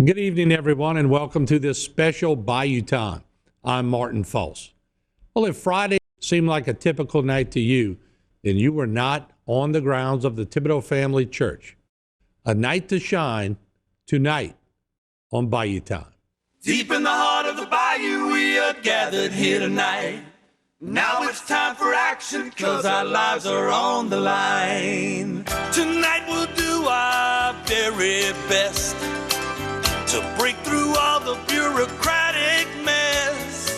Good evening, everyone, and welcome to this special Bayou Time. I'm Martin False. Well, if Friday seemed like a typical night to you, then you were not on the grounds of the Thibodeau Family Church. A night to shine tonight on Bayou Time. Deep in the heart of the bayou, we are gathered here tonight. Now it's time for action, 'cause our lives are on the line. Tonight we'll do our very best to break through all the bureaucratic mess.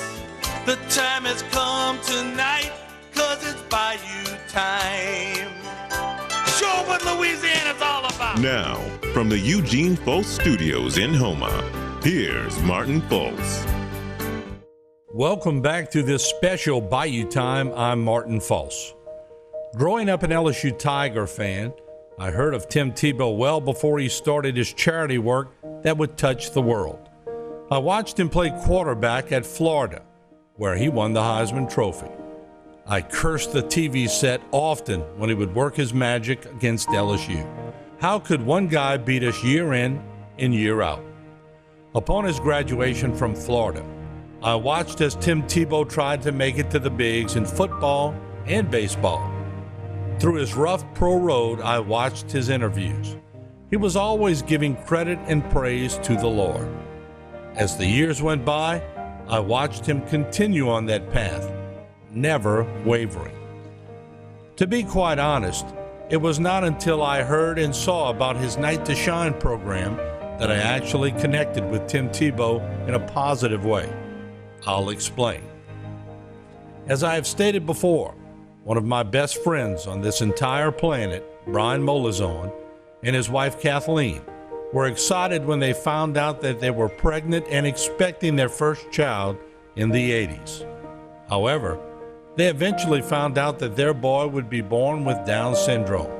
The time has come tonight, 'cause it's Bayou Time. Show what Louisiana's all about. Now, from the Eugene Folse Studios in Houma, here's Martin Folse. Welcome back to this special Bayou Time. I'm Martin False. Growing up an LSU Tiger fan, I heard of Tim Tebow well before he started his charity work that would touch the world. I watched him play quarterback at Florida, where he won the Heisman Trophy. I cursed the TV set often when he would work his magic against LSU. How could one guy beat us year in and year out? Upon his graduation from Florida, I watched as Tim Tebow tried to make it to the bigs in football and baseball. Through his rough pro road, I watched his interviews. He was always giving credit and praise to the Lord. As the years went by, I watched him continue on that path, never wavering. To be quite honest, it was not until I heard and saw about his Night to Shine program that I actually connected with Tim Tebow in a positive way. I'll explain. As I have stated before, one of my best friends on this entire planet, Brian Molizon, and his wife Kathleen, were excited when they found out that they were pregnant and expecting their first child in the 80s. However, they eventually found out that their boy would be born with Down syndrome.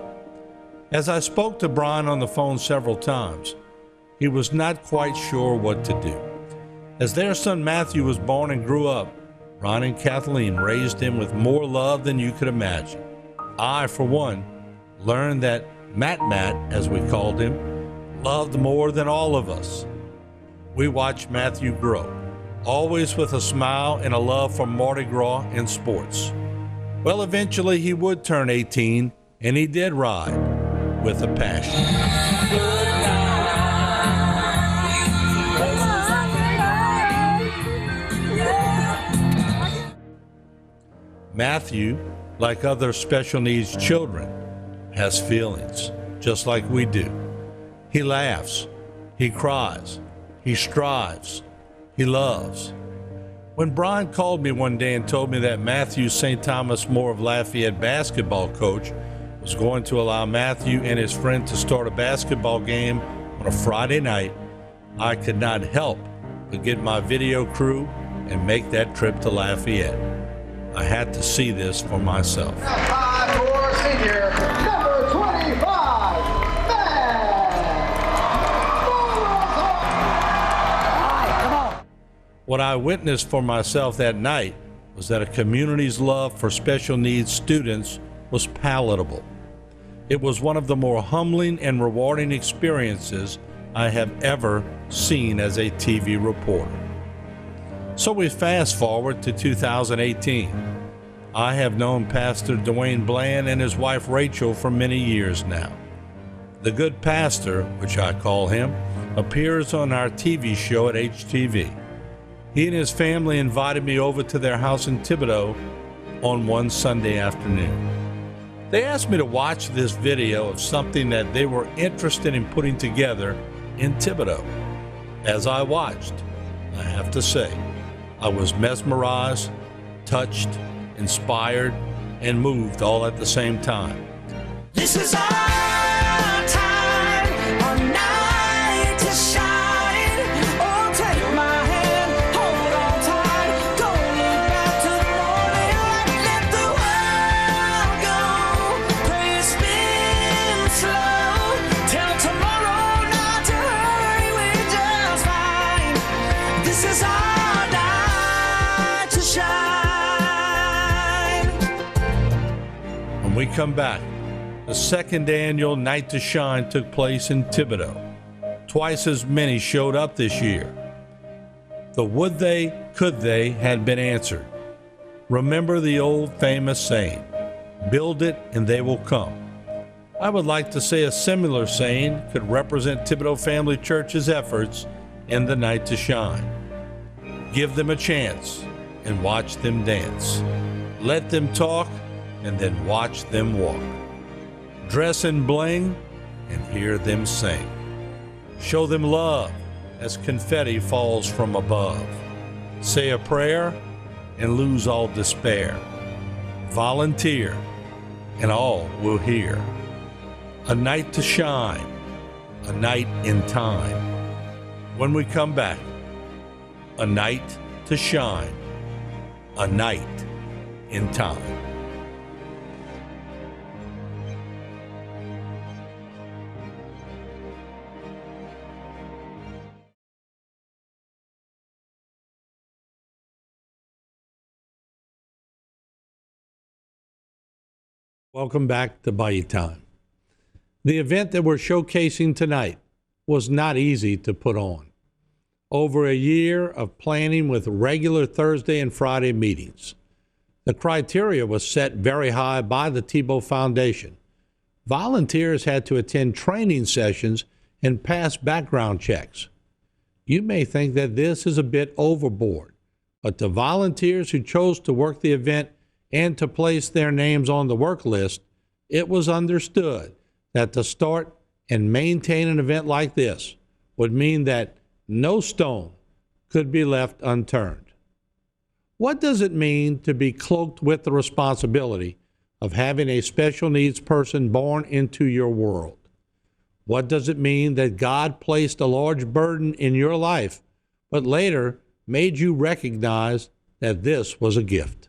As I spoke to Brian on the phone several times, he was not quite sure what to do. As their son Matthew was born and grew up, Ron and Kathleen raised him with more love than you could imagine. I, for one, learned that Matt, as we called him, loved more than all of us. We watched Matthew grow, always with a smile and a love for Mardi Gras and sports. Well, eventually he would turn 18, and he did ride with a passion. Matthew, like other special needs children, has feelings, just like we do. He laughs, he cries, he strives, he loves. When Brian called me one day and told me that Matthew St. Thomas More of Lafayette basketball coach was going to allow Matthew and his friend to start a basketball game on a Friday night, I could not help but get my video crew and make that trip to Lafayette. I had to see this for myself. High for senior, number 25, What I witnessed for myself that night was that a community's love for special needs students was palatable. It was one of the more humbling and rewarding experiences I have ever seen as a TV reporter. So we fast forward to 2018. I have known Pastor Dwayne Bland and his wife Rachel for many years now. The good pastor, which I call him, appears on our TV show at HTV. He and his family invited me over to their house in Thibodaux on one Sunday afternoon. They asked me to watch this video of something that they were interested in putting together in Thibodaux. As I watched, I have to say, I was mesmerized, touched, inspired, and moved all at the same time. This is our time, our night to shine. Oh, take my hand, hold on tight. Don't look back to the morning light. Let the world go. Play it spin slow. Tell tomorrow not to hurry, we're just fine. This is our night to shine. When we come back, the second annual Night to Shine took place in Thibodaux. Twice as many showed up this year. The would they, could they had been answered. Remember the old famous saying, build it and they will come. I would like to say a similar saying could represent Thibodeau Family Church's efforts in the night to shine. Give them a chance and watch them dance. Let them talk and then watch them walk. Dress in bling and hear them sing. Show them love as confetti falls from above. Say a prayer and lose all despair. Volunteer and all will hear. A night to shine, a night in time. When we come back, a night to shine, a night in time. Welcome back to Bayou Time. The event that we're showcasing tonight was not easy to put on. Over a year of planning with regular Thursday and Friday meetings. The criteria was set very high by the Thibodeau Foundation. Volunteers had to attend training sessions and pass background checks. You may think that this is a bit overboard, but the volunteers who chose to work the event and to place their names on the work list, it was understood that to start and maintain an event like this would mean that no stone could be left unturned. What does it mean to be cloaked with the responsibility of having a special needs person born into your world? What does it mean that God placed a large burden in your life, but later made you recognize that this was a gift?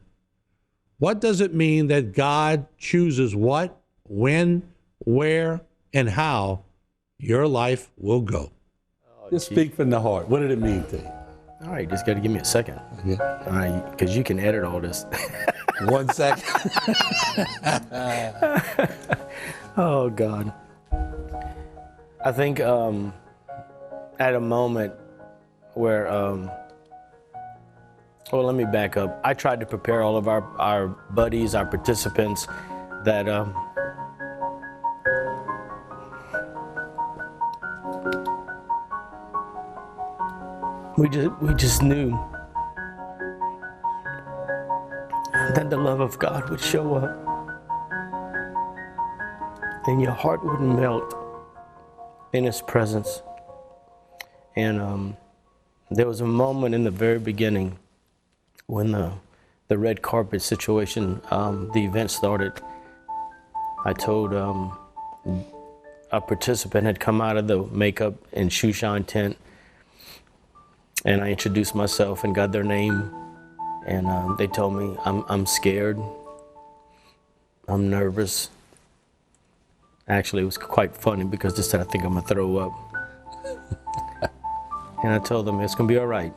What does it mean that God chooses what, when, where, and how your life will go? Just speak from the heart. What did it mean to you? All right, just got to give me a second. Yeah. All right, because you can edit all this. 1 second. Oh, God. I think at a moment where, well, let me back up. I tried to prepare all of our buddies, our participants, that we just knew that the love of God would show up and your heart wouldn't melt in His presence. And there was a moment in the very beginning when the red carpet situation, the event started. I told a participant had come out of the makeup and shoe shine tent, and I introduced myself and got their name, and they told me, I'm scared, I'm nervous. Actually, it was quite funny because they said, I think I'm gonna throw up. And I told them, it's gonna be all right.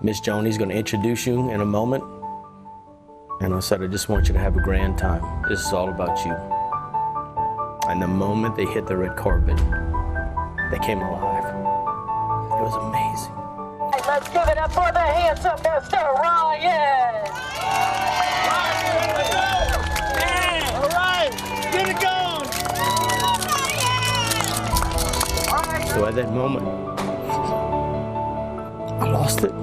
Miss Joni's gonna introduce you in a moment. And I said, I just want you to have a grand time. This is all about you. And the moment they hit the red carpet, they came alive. It was amazing. Hey, let's give it up for the handsome Mr. Ryan. All right, get it going. So at that moment, I lost it.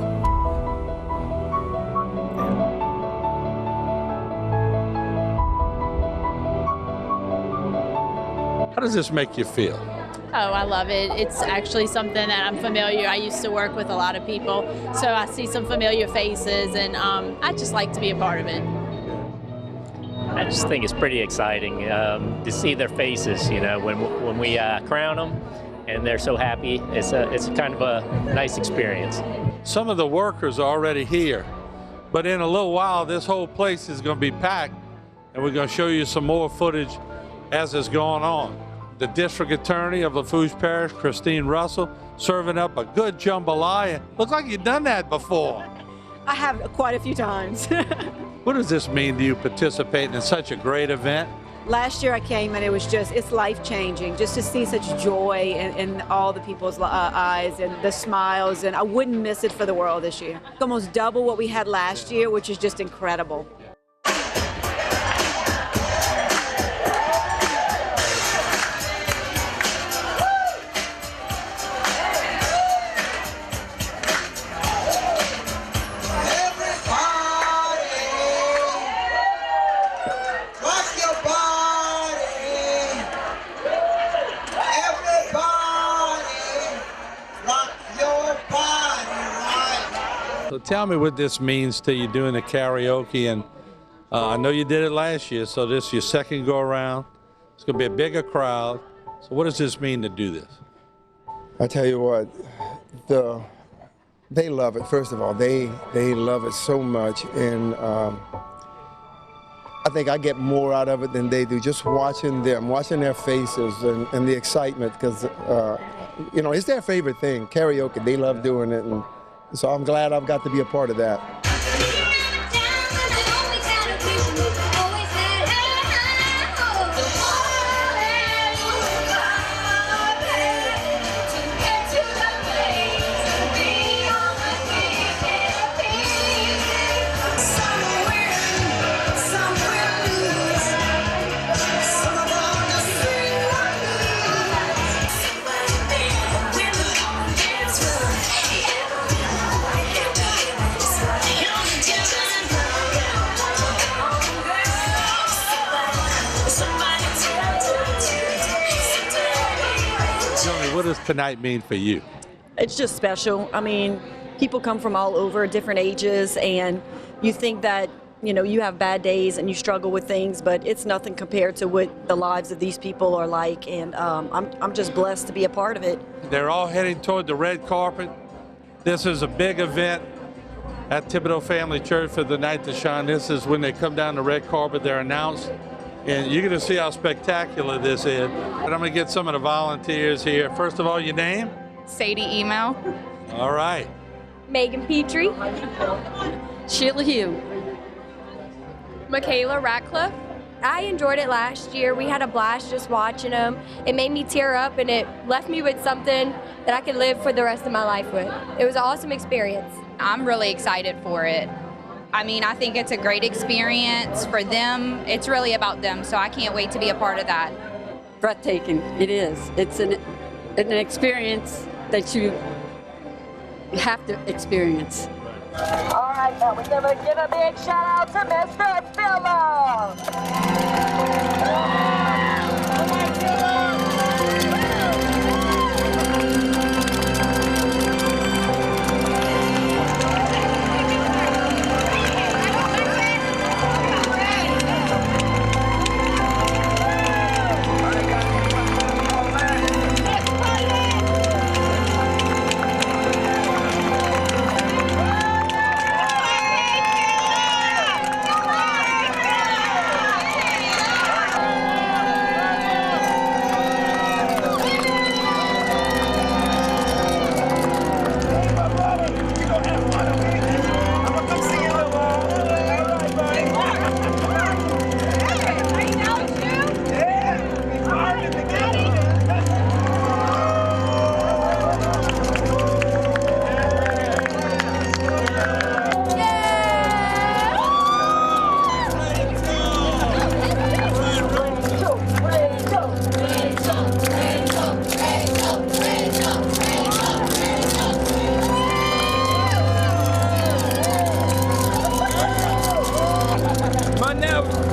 How does this make you feel? Oh, I love it. It's actually something that I'm familiar. I used to work with a lot of people, so I see some familiar faces, and I just like to be a part of it. I just think it's pretty exciting to see their faces, you know, when we crown them, and they're so happy. It's kind of a nice experience. Some of the workers are already here, but in a little while, this whole place is going to be packed, and we're going to show you some more footage as it's going on. The district attorney of Lafourche Parish, Christine Russell, serving up a good jambalaya. Looks like you've done that before. I have quite a few times. What does this mean to you participating in such a great event Last year I came and it's life-changing just to see such joy in all the people's eyes and the smiles, and I wouldn't miss it for the world this year. Almost double what we had last year, which is just incredible. So tell me what this means to you doing the karaoke, and I know you did it last year, so this is your second go around. It's going to be a bigger crowd. So what does this mean to do this? I tell you what, they love it. First of all, they love it so much, and I think I get more out of it than they do. Just watching them, watching their faces, and the excitement, because you know, it's their favorite thing, karaoke. They love doing it, and so I'm glad I've got to be a part of that. What does tonight mean for you? It's just special. I mean, people come from all over, different ages, and you think that, you know, you have bad days and you struggle with things, but it's nothing compared to what the lives of these people are like, and I'm just blessed to be a part of it. They're all heading toward the red carpet. This is a big event at Thibodeau Family Church for the night to shine. This is when they come down the red carpet, they're announced. And you're going to see how spectacular this is. And I'm going to get some of the volunteers here. First of all, your name? Sadie Email. All right. Megan Petrie. Sheila Hugh. Michaela Ratcliffe. I enjoyed it last year. We had a blast just watching them. It made me tear up, and it left me with something that I could live for the rest of my life with. It was an awesome experience. I'm really excited for it. I mean, I think it's a great experience for them. It's really about them, so I can't wait to be a part of that. Breathtaking, it is. It's an experience that you have to experience. All right, now we're going to give a big shout out to Mr. Phillip.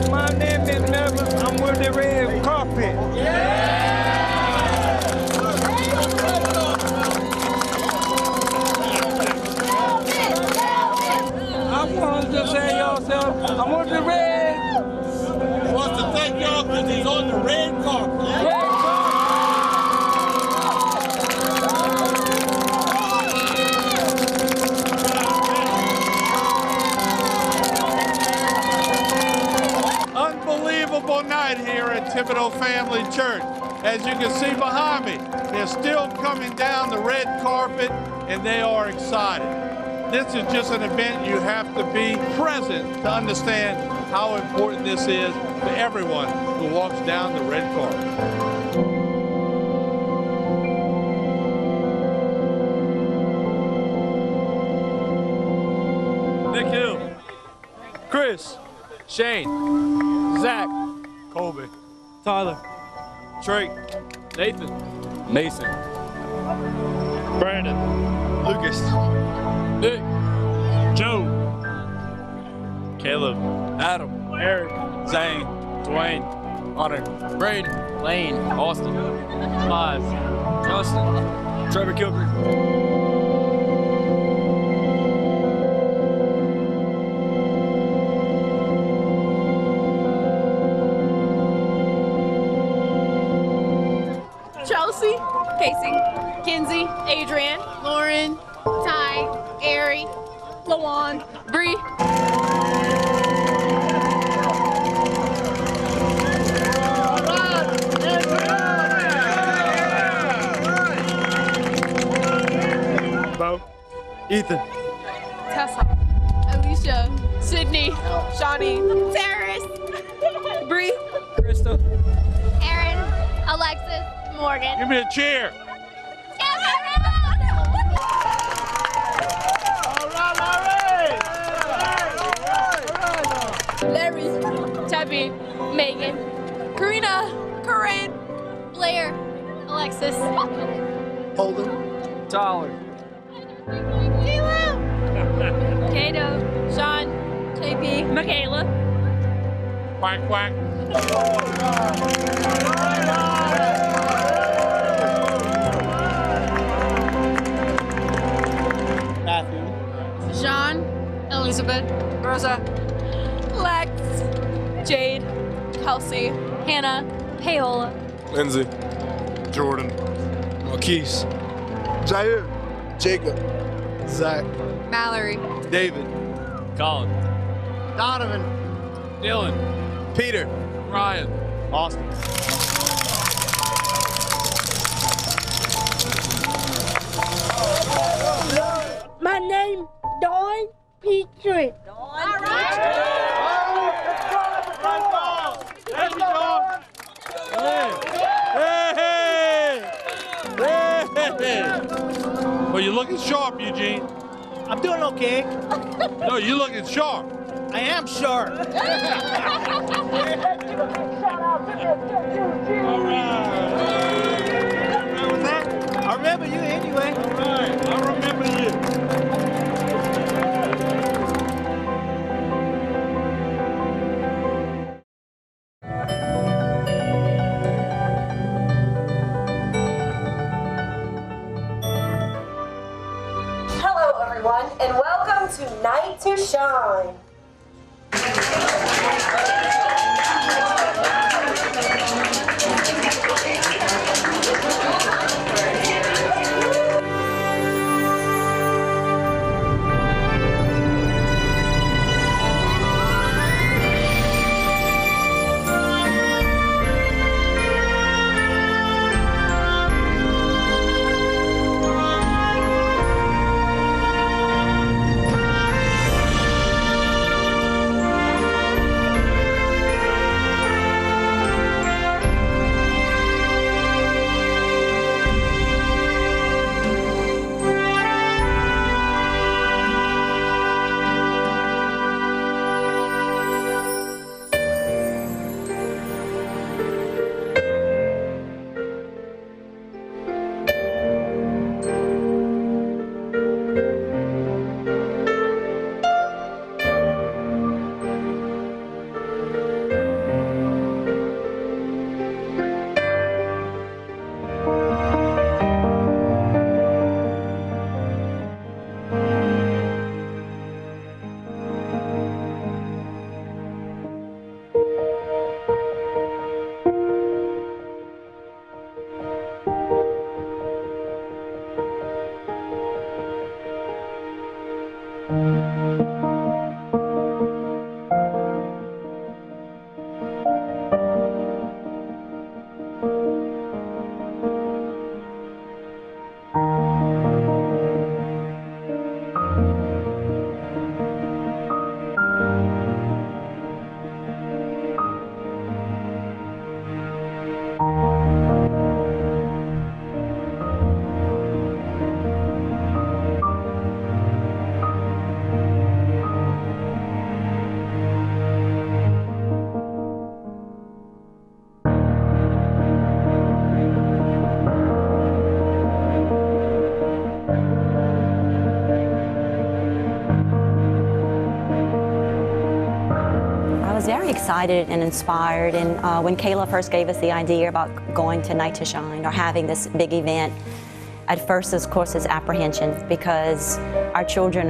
My name is Melvin. I'm with the red carpet. I wanted to say y'all something. I'm with the red. He wants to thank y'all because he's on the red carpet. Unbelievable night here at Thibodeau Family Church. As you can see behind me, they're still coming down the red carpet and they are excited. This is just an event you have to be present to understand how important this is to everyone who walks down the red carpet. Nick Hill, Chris, Shane, Zach, Colby, Tyler, Trey, Nathan, Mason, Brandon, Lucas, Nick, Joe, Caleb, Adam, Eric, Zane, Dwayne, Hunter, Braden, Lane, Austin, Miles, Justin, Trevor Kilgore. Chelsea, Casey, Kinsey, Adrian, Lauren, Ty, Ari, Lawan, Bree. Bo, Ethan, Tessa, Alicia, Sydney, Shawnee, Terrace, Bree, Krista, Aaron, Alexis, Morgan. Give me a cheer. Larry, Tabby, Megan, Karina, Corinne, Blair, Alexis, Holden, Tyler, Kato, Sean, JP, Michaela. Quack, quack. Matthew, Jean, Elizabeth, Rosa, Lex, Jade, Kelsey, Hannah, Paola, Lindsay, Jordan, Marquise, Jair, Jacob, Zach, Mallory, David, Colin, Donovan, Dylan, Peter, Ryan, Austin. My name, Dawn Petrie. All right. Well, you're looking sharp, Eugene. I'm doing okay. No, you're looking sharp. I am sharp. I remember you anyway. All right, I remember you. Hello, everyone, and welcome to Night to Shine. very excited and inspired. And when Kayla first gave us the idea about going to Night to Shine or having this big event, at first, of course, it's apprehension because our children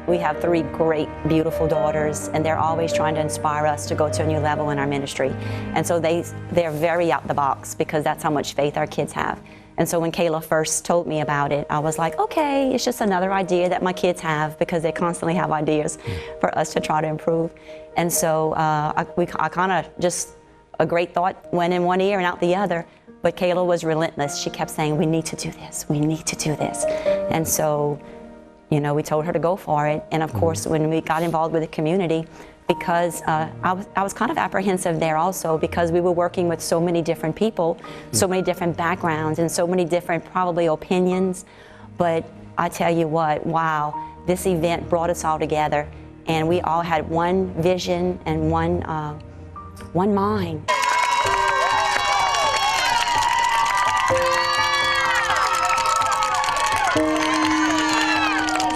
we have 3 great, beautiful daughters, and they're always trying to inspire us to go to a new level in our ministry. And so they're very out the box because that's how much faith our kids have. And so when Kayla first told me about it, I was like, okay, it's just another idea that my kids have because they constantly have ideas for us to try to improve. And so I kind of just, a great thought went in one ear and out the other. But Kayla was relentless. She kept saying, we need to do this. We need to do this. And so, you know, we told her to go for it. And of course, when we got involved with the community, because I was kind of apprehensive there also because we were working with so many different people, so many different backgrounds, and so many different probably opinions. But I tell you what, wow, this event brought us all together. And we all had one vision and one mind.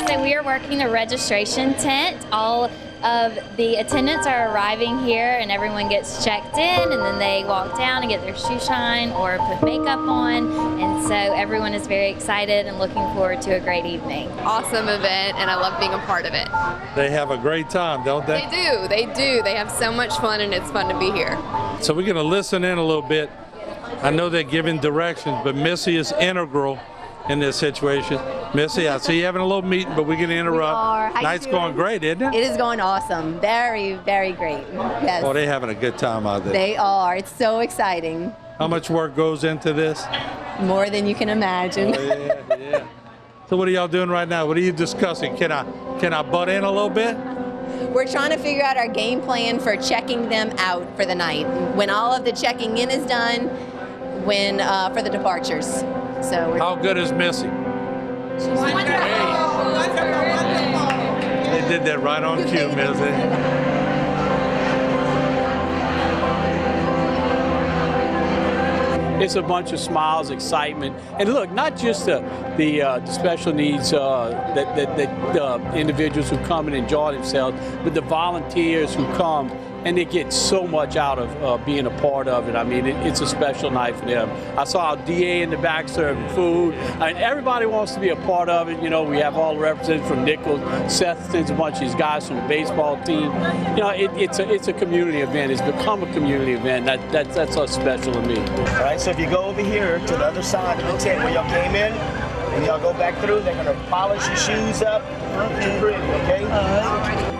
So we are working the registration tent. All of the attendants are arriving here and everyone gets checked in, and then they walk down and get their shoe shine or put makeup on. And so everyone is very excited and looking forward to a great evening. Awesome event, and I love being a part of it. They have a great time, don't they? They do. They have so much fun, and it's fun to be here. So we're going to listen in a little bit. I know they're giving directions, but Missy is integral in this situation. Missy, I see you having a little meeting, but we're going to interrupt. Night's going great, isn't it? It is going awesome. Very, very great. Yes. Well, they're having a good time out there. They are. It's so exciting. How much work goes into this? More than you can imagine. Oh, yeah. So what are y'all doing right now? What are you discussing? Can I butt in a little bit? We're trying to figure out our game plan for checking them out for the night. When all of the checking in is done, for the departures. So how good is Missy? She's wonderful. They did that right on cue, Missy. It's a bunch of smiles, excitement, and look, not just the special needs that individuals who come and enjoy themselves, but the volunteers who come and they get so much out of being a part of it. I mean, it's a special night for them. I saw our DA in the back serving food, and everybody wants to be a part of it. You know, we have all the representatives from Nichols, Seth sends a bunch of these guys from the baseball team. You know, it's a community event. It's become a community event. That's so special to me. All right, so if you go over here to the other side of the tent where y'all came in, and y'all go back through, they're gonna polish your shoes up. Too pretty, okay? All right.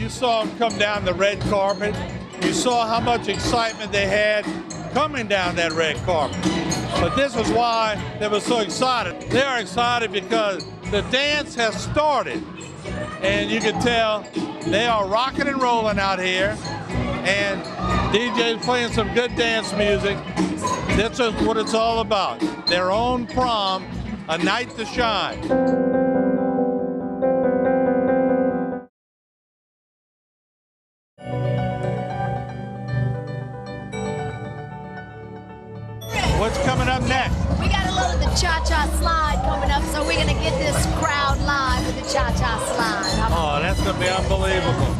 Saw them come down the red carpet. You saw how much excitement they had coming down that red carpet. But this is why they were so excited. They are excited because the dance has started. And you can tell they are rocking and rolling out here. And DJ's playing some good dance music. This is what it's all about. Their own prom, a night to shine. What's coming up next? We got a little of the cha-cha slide coming up, so we're going to get this crowd live with the cha-cha slide. Oh, that's going to be unbelievable.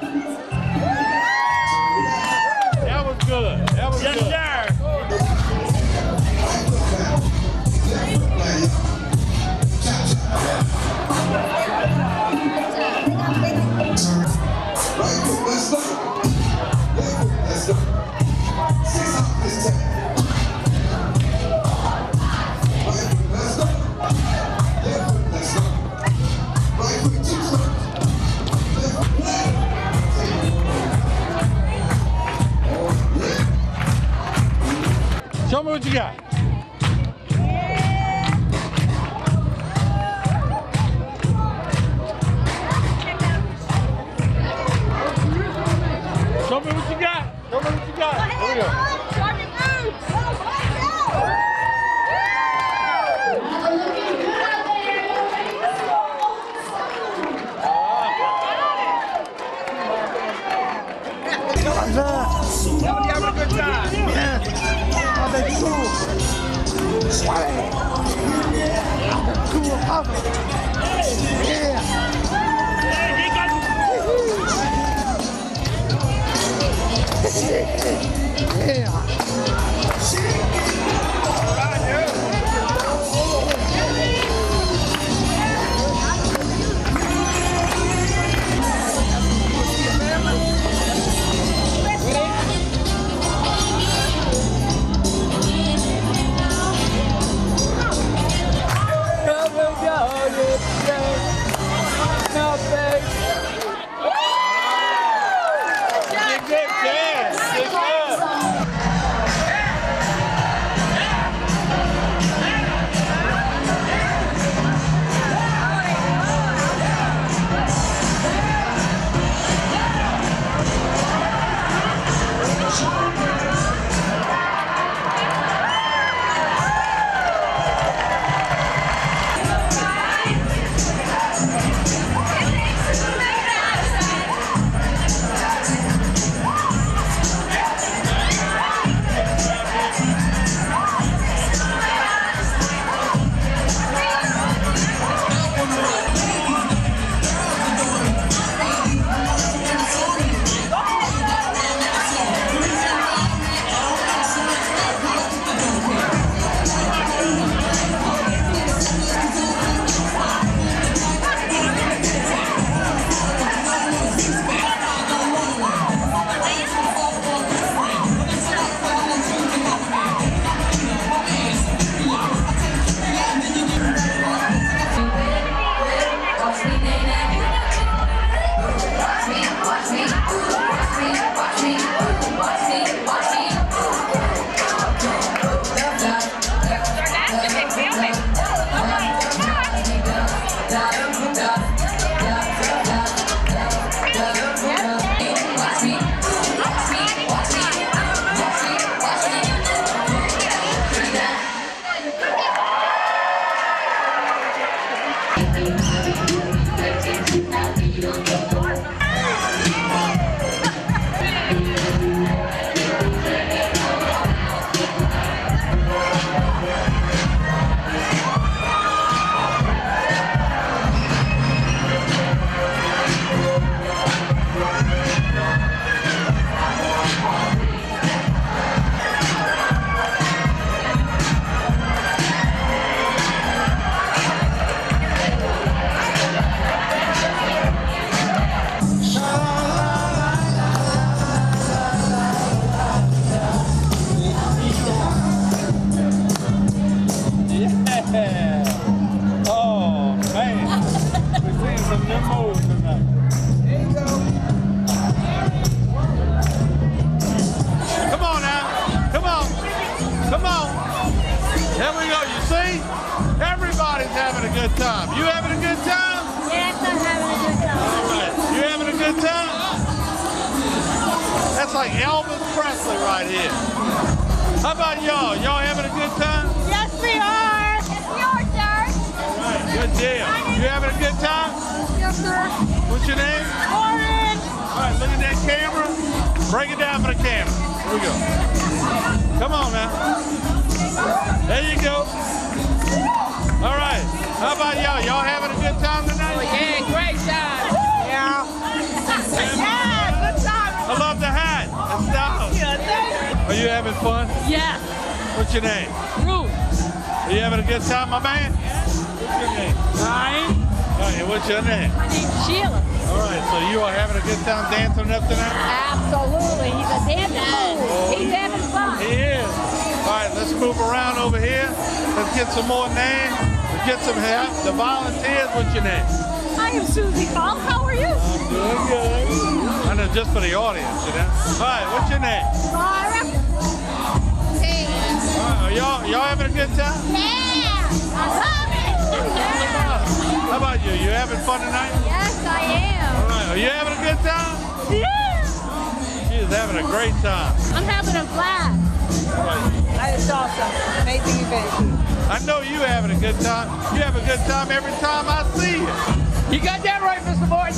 go. That was good. That was good. Yes, sir. Show me what you got. Show me what you got. Show me what you got. Here we go. Everybody having a good time. Yeah. Oh, that's cool. Cool. Yeah. having a good time. You having a good time? Yes, I'm having a good time. All right. You having a good time? That's like Elvis Presley right here. How about y'all? Y'all having a good time? Yes, we are. Yes, we are, sir. All right. Good deal. You having a good time? Yes, sir. What's your name? Lauren. All right. Look at that camera. Break it down for the camera. Here we go. Come on now. There you go. All right. How about y'all? Y'all having a good time tonight? Oh, yeah, great time. Yeah. Yeah. you having fun? Yes. What's your name? Ruth. Are you having a good time, my man? What's your name? Ryan. All right, what's your name? My name's Sheila. All right, so you are having a good time dancing up tonight? Absolutely. He's a dancing fool. He's having fun. He is. All right, let's move around over here. Let's get some more names. Let's get some help. The volunteers, what's your name? I am Susie Falk. How are you? I'm doing good. I know, just for the audience, you know. All right, what's your name? Myra. Hey. All right, y'all having a good time? Yeah. I love it. How about you? You having fun tonight? Yes, I am. All right, are you having a good time? Yeah. She is having a great time. I'm having a blast. All right. That is awesome. Amazing event. I know you having a good time. You have a good time every time I see you. You got that right, Mr. Morton.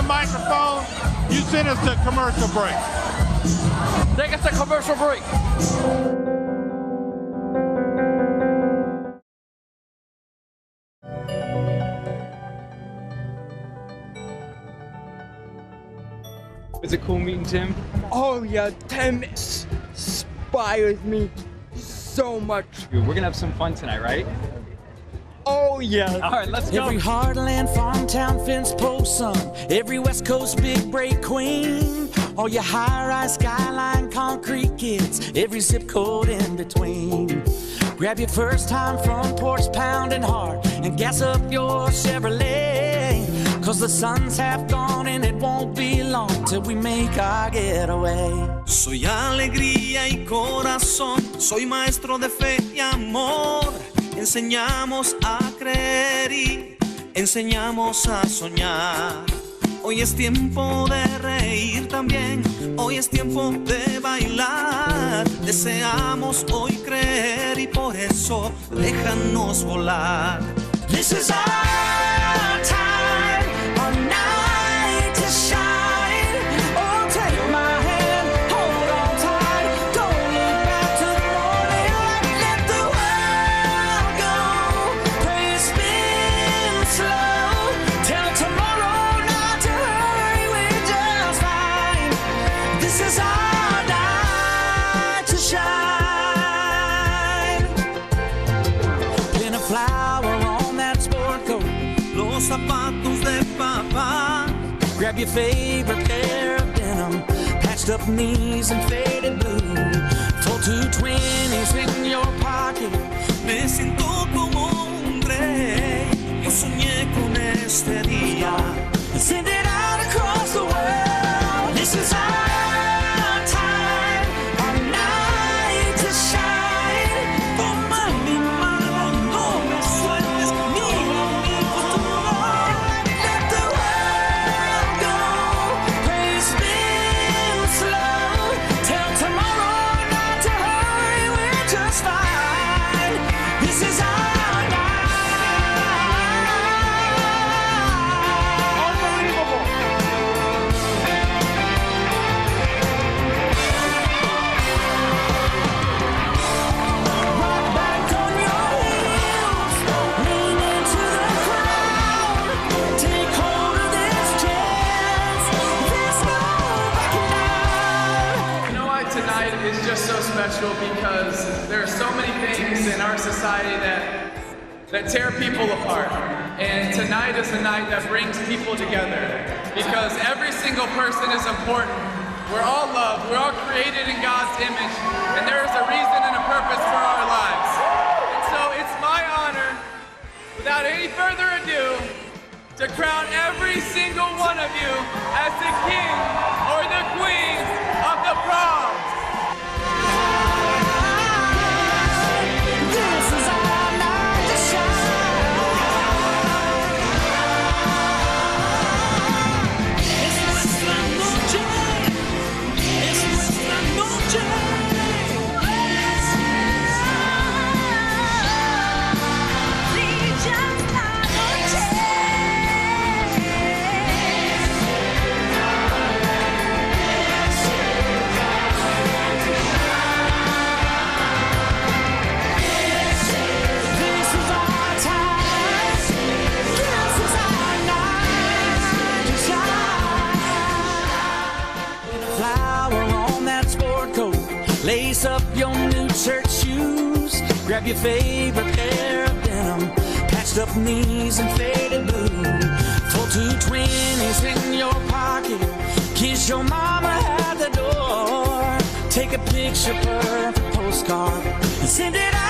microphone, you send us to commercial break. Take us to commercial break. Was it cool meeting Tim? Oh yeah, Tim inspires me so much. We're gonna have some fun tonight, right? Oh yeah. All right, let's go. Every heartland, farm town, fence post son, every West Coast big break queen, all your high-rise skyline concrete kids, every zip code in between. Grab your first time front porch pounding hard and gas up your Chevrolet, 'cause the sun's half gone and it won't be long till we make our getaway. Soy alegría y corazón, soy maestro de fe y amor. Enseñamos a creer y enseñamos a soñar. Hoy es tiempo de reír también, hoy es tiempo de bailar. Deseamos hoy creer y por eso déjanos volar. This is our time, our night to shine. Oh, take my hand, hold on tight. Don't look back to the morning light. Let the world go. Pray it spins slow. Tell tomorrow not to hurry, we're just fine. This is our night to shine. Pin a flower on that sport coat, los zapatos de papá. Grab your favorite pair of denim, patched up knees and faded blue. Full 220s in your pocket. Me siento como un rey. Yo soñé con este día. Send it out across the world. This is our time, our night to shine. Toma mi mano, no me sueltes, mira mi futuro. Let the world go. special because there are so many things in our society that tear people apart. And tonight is a night that brings people together because every single person is important. We're all loved, we're all created in God's image, and there is a reason and a purpose for our lives. And so it's my honor, without any further ado, to crown every single one of you as the king or the queen of the prom. This is our night to shine. Es nuestra noche. Es nuestra noche. Lace up your new church shoes. Grab your favorite pair of denim. Patched up knees and faded blue. Full 220s in your pocket. Kiss your mama at the door. Take a picture, perfect postcard, and send it out.